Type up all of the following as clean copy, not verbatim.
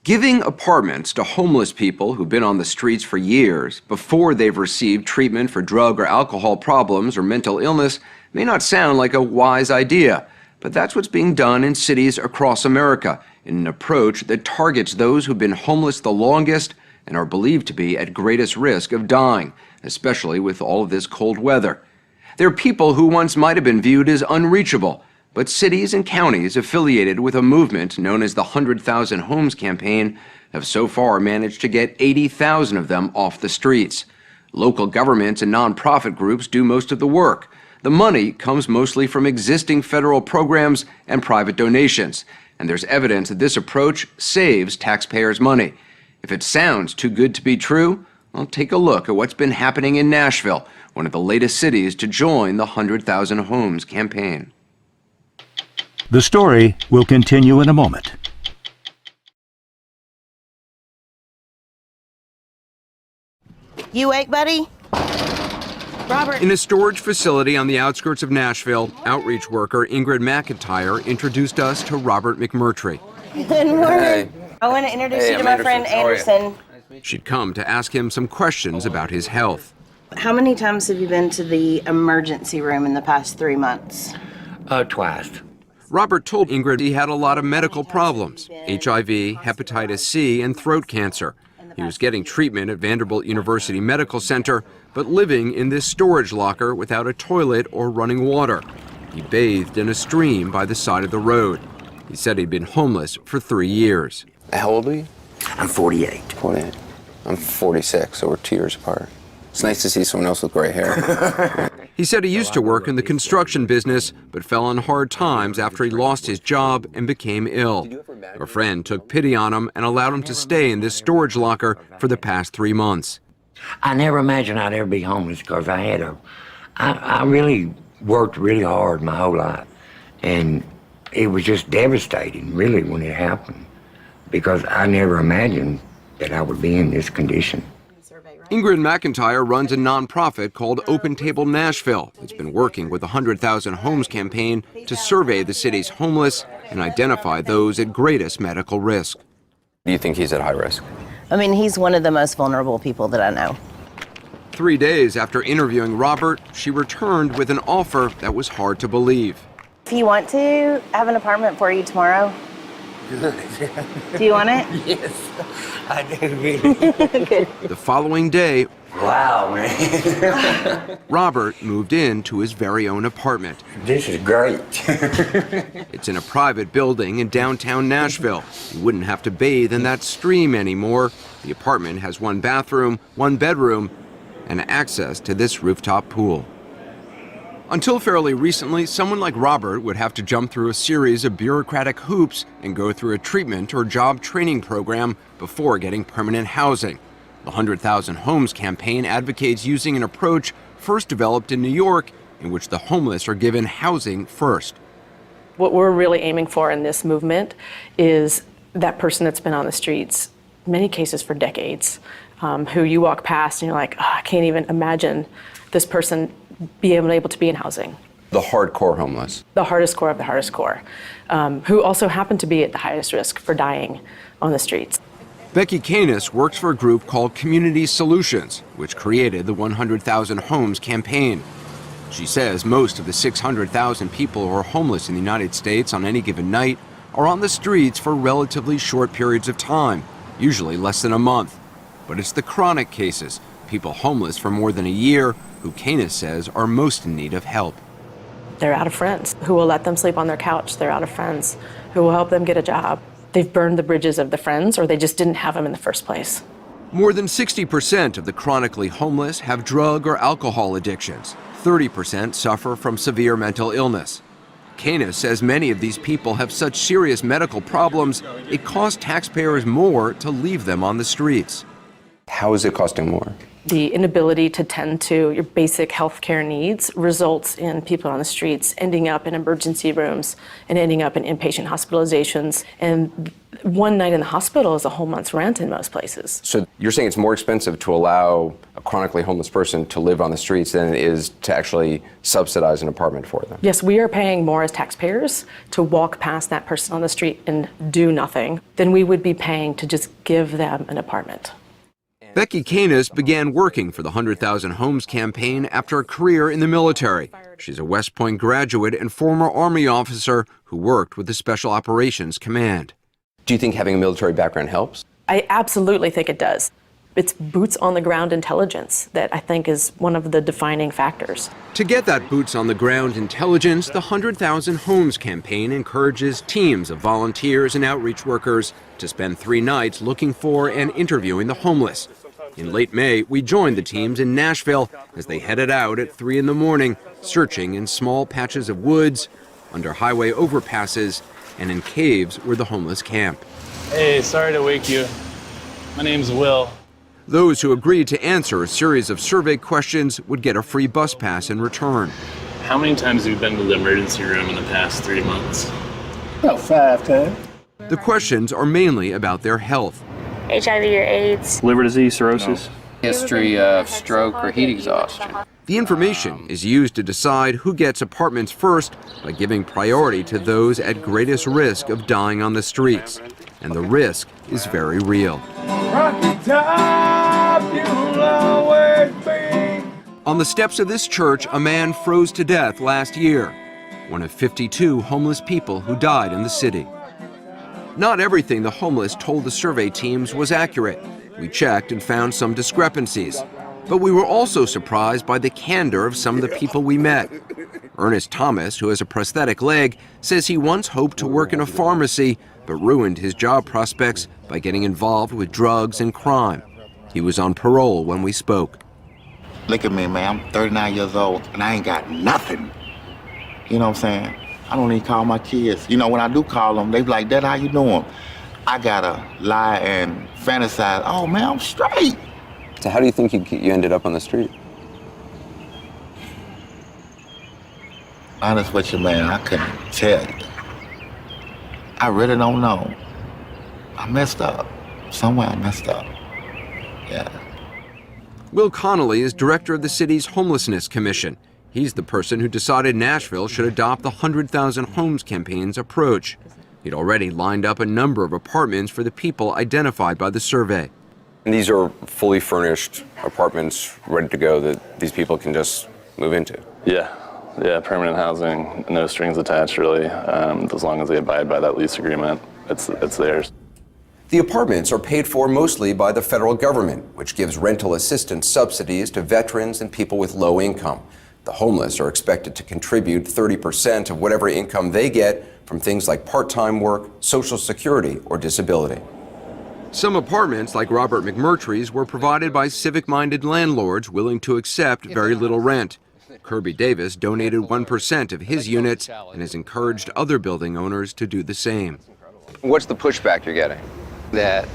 Giving apartments to homeless people who've been on the streets for years before they've received treatment for drug or alcohol problems or mental illness may not sound like a wise idea, but that's what's being done in cities across America in an approach that targets those who've been homeless the longest and are believed to be at greatest risk of dying, especially with all of this cold weather. They're people who once might have been viewed as unreachable, but cities and counties affiliated with a movement known as the 100,000 Homes campaign have so far managed to get 80,000 of them off the streets. Local governments and nonprofit groups do most of the work. The money comes mostly from existing federal programs and private donations, and there's evidence that this approach saves taxpayers' money. If it sounds too good to be true, well, take a look at what's been happening in Nashville, one of the latest cities to join the 100,000 Homes campaign. The story will continue in a moment. You ate, buddy? Robert. In a storage facility on the outskirts of Nashville, outreach worker Ingrid Mcintyre introduced us to Robert McMurtry. Good morning. Hey. I want to introduce you to my friend Anderson. She'd come to ask him some questions about his health. How many times have you been to the emergency room in the past 3 months? Twice. Robert told Ingrid he had a lot of medical problems: HIV, hepatitis C, and throat cancer. He was getting treatment at Vanderbilt University Medical Center, but living in this storage locker without a toilet or running water. He bathed in a stream by the side of the road. He said he'd been homeless for 3 years. How old are you? I'm 48. 48. I'm 46, so we're 2 years apart. It's nice to see someone else with gray hair. He said he used to work in the construction business, but fell on hard times after he lost his job and became ill. A friend took pity on him and allowed him to stay in this storage locker for the past 3 months. I never imagined I'd ever be homeless because I really worked really hard my whole life. And it was just devastating, really, when it happened, because I never imagined that I would be in this condition. Ingrid Mcintyre runs a nonprofit called Open Table Nashville. It's been working with the 100,000 Homes campaign to survey the city's homeless and identify those at greatest medical risk. Do you think he's at high risk? I mean, he's one of the most vulnerable people that I know. 3 days after interviewing Robert, she returned with an offer that was hard to believe. If you want to, I have an apartment for you tomorrow. Good. Do you want it? Yes, I do, really. Good. The following day, Wow, man. Robert moved into his very own apartment. This is great. It's in a private building in downtown Nashville. You wouldn't have to bathe in that stream anymore. The apartment has 1 bathroom, 1 bedroom, and access to this rooftop pool. Until fairly recently, someone like Robert would have to jump through a series of bureaucratic hoops and go through a treatment or job training program before getting permanent housing. The 100,000 Homes campaign advocates using an approach first developed in New York, in which the homeless are given housing first. What we're really aiming for in this movement is that person that's been on the streets, many cases for decades, who you walk past and you're like, oh, I can't even imagine this person being able to be in housing. The hardcore homeless. The hardest core of the hardest core, who also happen to be at the highest risk for dying on the streets. Becky Canis works for a group called Community Solutions, which created the 100,000 Homes campaign. She says most of the 600,000 people who are homeless in the United States on any given night are on the streets for relatively short periods of time, usually less than a month. But it's the chronic cases, people homeless for more than a year, who Canis says are most in need of help. They're out of friends who will let them sleep on their couch. They're out of friends who will help them get a job. They've burned the bridges of the friends, or they just didn't have them in the first place. More than 60% of the chronically homeless have drug or alcohol addictions. 30% suffer from severe mental illness. Canis says many of these people have such serious medical problems, it costs taxpayers more to leave them on the streets. How is it costing more? The inability to tend to your basic health care needs results in people on the streets ending up in emergency rooms and ending up in inpatient hospitalizations. And One night in the hospital is a whole month's rent in most places. So you're saying it's more expensive to allow a chronically homeless person to live on the streets than it is to actually subsidize an apartment for them? Yes, we are paying more as taxpayers to walk past that person on the street and do nothing than we would be paying to just give them an apartment. Becky Canis began working for the 100,000 Homes campaign after a career in the military. She's a West Point graduate and former Army officer who worked with the Special Operations Command. Do you think having a military background helps? I absolutely think it does. It's boots on the ground intelligence that I think is one of the defining factors. To get that boots on the ground intelligence, the 100,000 Homes campaign encourages teams of volunteers and outreach workers to spend 3 nights looking for and interviewing the homeless. In late May, we joined the teams in Nashville as they headed out at 3 in the morning, searching in small patches of woods, under highway overpasses, and in caves where the homeless camp. Hey, sorry to wake you. My name's Will. Those who agreed to answer a series of survey questions would get a free bus pass in return. How many times have you been to the emergency room in the past 3 months? About 5 times. The questions are mainly about their health. HIV or AIDS. Liver disease, cirrhosis? History of stroke or heat exhaustion. The information is used to decide who gets apartments first by giving priority to those at greatest risk of dying on the streets. And the risk is very real. On the steps of this church, a man froze to death last year, one of 52 homeless people who died in the city. Not everything the homeless told the survey teams was accurate. We checked and found some discrepancies. But we were also surprised by the candor of some of the people we met. Ernest Thomas, who has a prosthetic leg, says he once hoped to work in a pharmacy, but ruined his job prospects by getting involved with drugs and crime. He was on parole when we spoke. Look at me, man. I'm 39 years old, and I ain't got nothing. You know what I'm saying? I don't even call my kids. You know, when I do call them, they be like, Dad, how you doing? I gotta lie and fantasize. Oh, man, I'm straight. So how do you think you ended up on the street? Honest with you, man, I couldn't tell you. I really don't know. I messed up. Somewhere I messed up. Yeah. Will Connolly is director of the city's Homelessness Commission. He's the person who decided Nashville should adopt the 100,000 Homes campaign's approach. He'd already lined up a number of apartments for the people identified by the survey. And these are fully furnished apartments ready to go that these people can just move into? Yeah, permanent housing, no strings attached really, as long as they abide by that lease agreement, it's theirs. The apartments are paid for mostly by the federal government, which gives rental assistance subsidies to veterans and people with low income. The homeless are expected to contribute 30% of whatever income they get from things like part-time work, Social Security, or disability. Some apartments, like Robert McMurtry's, were provided by civic-minded landlords willing to accept very little rent. Kirby Davis donated 1% of his units and has encouraged other building owners to do the same. What's the pushback you're getting? That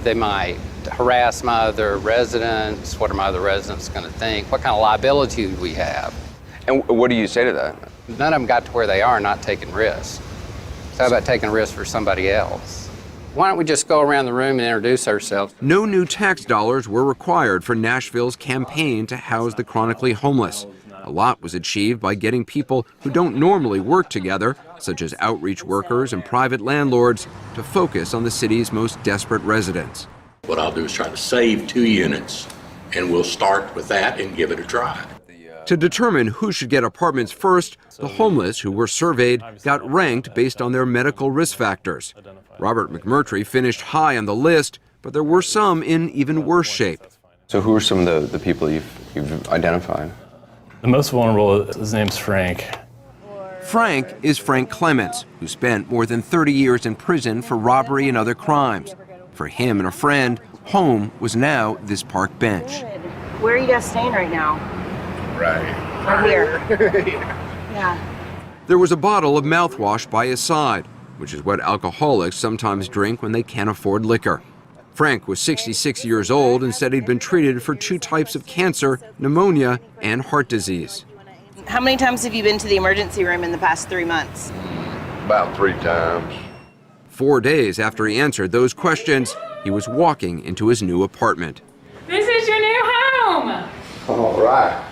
they might harass my other residents. What are my other residents going to think? What kind of liability do we have? And what do you say to that? None of them got to where they are not taking risks. So how about taking risks for somebody else? Why don't we just go around the room and introduce ourselves? No new tax dollars were required for Nashville's campaign to house the chronically homeless. A lot was achieved by getting people who don't normally work together, such as outreach workers and private landlords, to focus on the city's most desperate residents. What I'll do is try to save 2 units, and we'll start with that and give it a try. To determine who should get apartments first, the homeless who were surveyed got ranked based on their medical risk factors. Robert McMurtry finished high on the list, but there were some in even worse shape. So who are some of the people you've identified? The most vulnerable, his name's Frank. Frank is Frank Clements, who spent more than 30 years in prison for robbery and other crimes. For him and a friend, home was now this park bench. Where are you guys staying right now? Right here. Yeah. There was a bottle of mouthwash by his side, which is what alcoholics sometimes drink when they can't afford liquor. Frank was 66 years old and said he'd been treated for 2 types of cancer, pneumonia, and heart disease. How many times have you been to the emergency room in the past 3 months? About 3 times. 4 days after he answered those questions, he was walking into his new apartment. This is your new home. All right.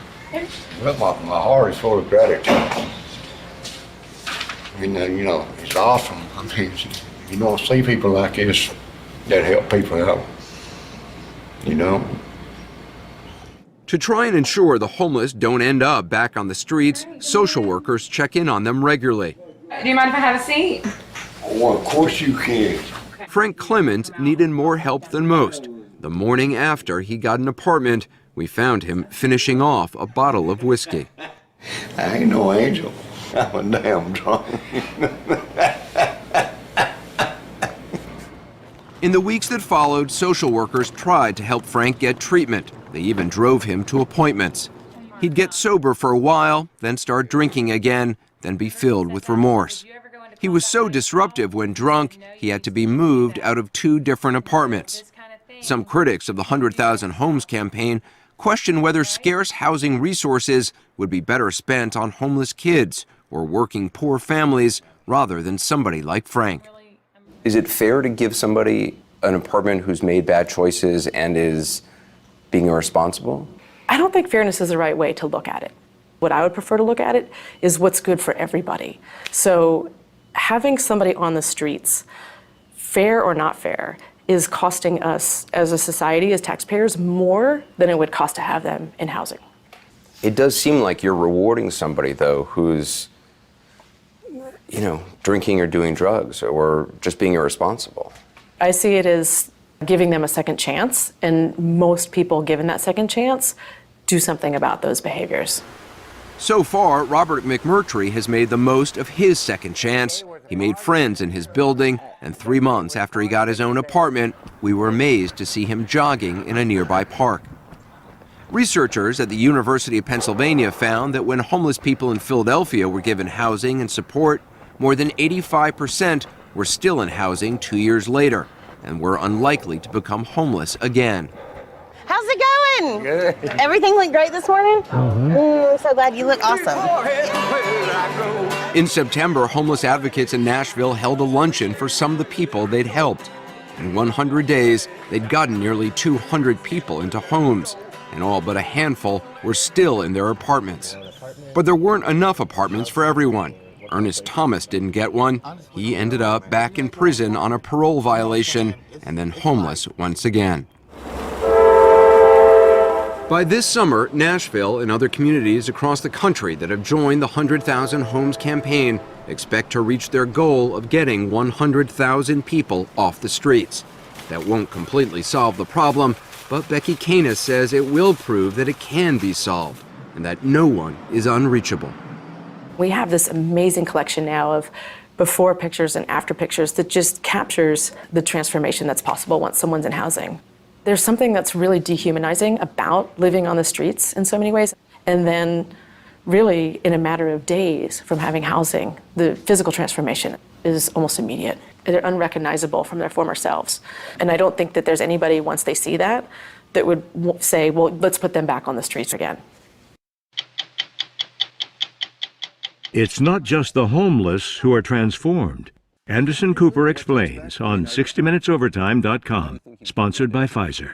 Well, my heart is full of gratitude. And, it's awesome. I mean, you don't see people like this that help people out, To try and ensure the homeless don't end up back on the streets, social workers check in on them regularly. Do you mind if I have a seat? Well, of course you can. Frank Clements needed more help than most. The morning after he got an apartment, we found him finishing off a bottle of whiskey. I ain't no angel. I'm a damn drunk. In the weeks that followed, social workers tried to help Frank get treatment. They even drove him to appointments. He'd get sober for a while, then start drinking again, then be filled with remorse. He was so disruptive when drunk, he had to be moved out of 2 different apartments. Some critics of the 100,000 Homes campaign question whether scarce housing resources would be better spent on homeless kids or working poor families rather than somebody like Frank. Is it fair to give somebody an apartment who's made bad choices and is being irresponsible? I don't think fairness is the right way to look at it. What I would prefer to look at it is what's good for everybody. So having somebody on the streets, fair or not fair, is costing us as a society, as taxpayers, more than it would cost to have them in housing. It does seem like you're rewarding somebody, though, who's, drinking or doing drugs or just being irresponsible. I see it as giving them a second chance, and most people given that second chance do something about those behaviors. So far, Robert McMurtry has made the most of his second chance. He made friends in his building, and 3 months after he got his own apartment, we were amazed to see him jogging in a nearby park. Researchers at the University of Pennsylvania found that when homeless people in Philadelphia were given housing and support, more than 85% were still in housing 2 years later and were unlikely to become homeless again. How's it going? Good. Everything looked great this morning? I'm so glad you look awesome. In September, homeless advocates in Nashville held a luncheon for some of the people they'd helped. In 100 days, they'd gotten nearly 200 people into homes, and all but a handful were still in their apartments. But there weren't enough apartments for everyone. Ernest Thomas didn't get one. He ended up back in prison on a parole violation and then homeless once again. By this summer, Nashville and other communities across the country that have joined the 100,000 Homes campaign expect to reach their goal of getting 100,000 people off the streets. That won't completely solve the problem, but Becky Canis says it will prove that it can be solved and that no one is unreachable. We have this amazing collection now of before pictures and after pictures that just captures the transformation that's possible once someone's in housing. There's something that's really dehumanizing about living on the streets in so many ways. And then really in a matter of days from having housing, the physical transformation is almost immediate. They're unrecognizable from their former selves. And I don't think that there's anybody, once they see that, that would say, well, let's put them back on the streets again. It's not just the homeless who are transformed. Anderson Cooper explains on 60MinutesOvertime.com, sponsored by Pfizer.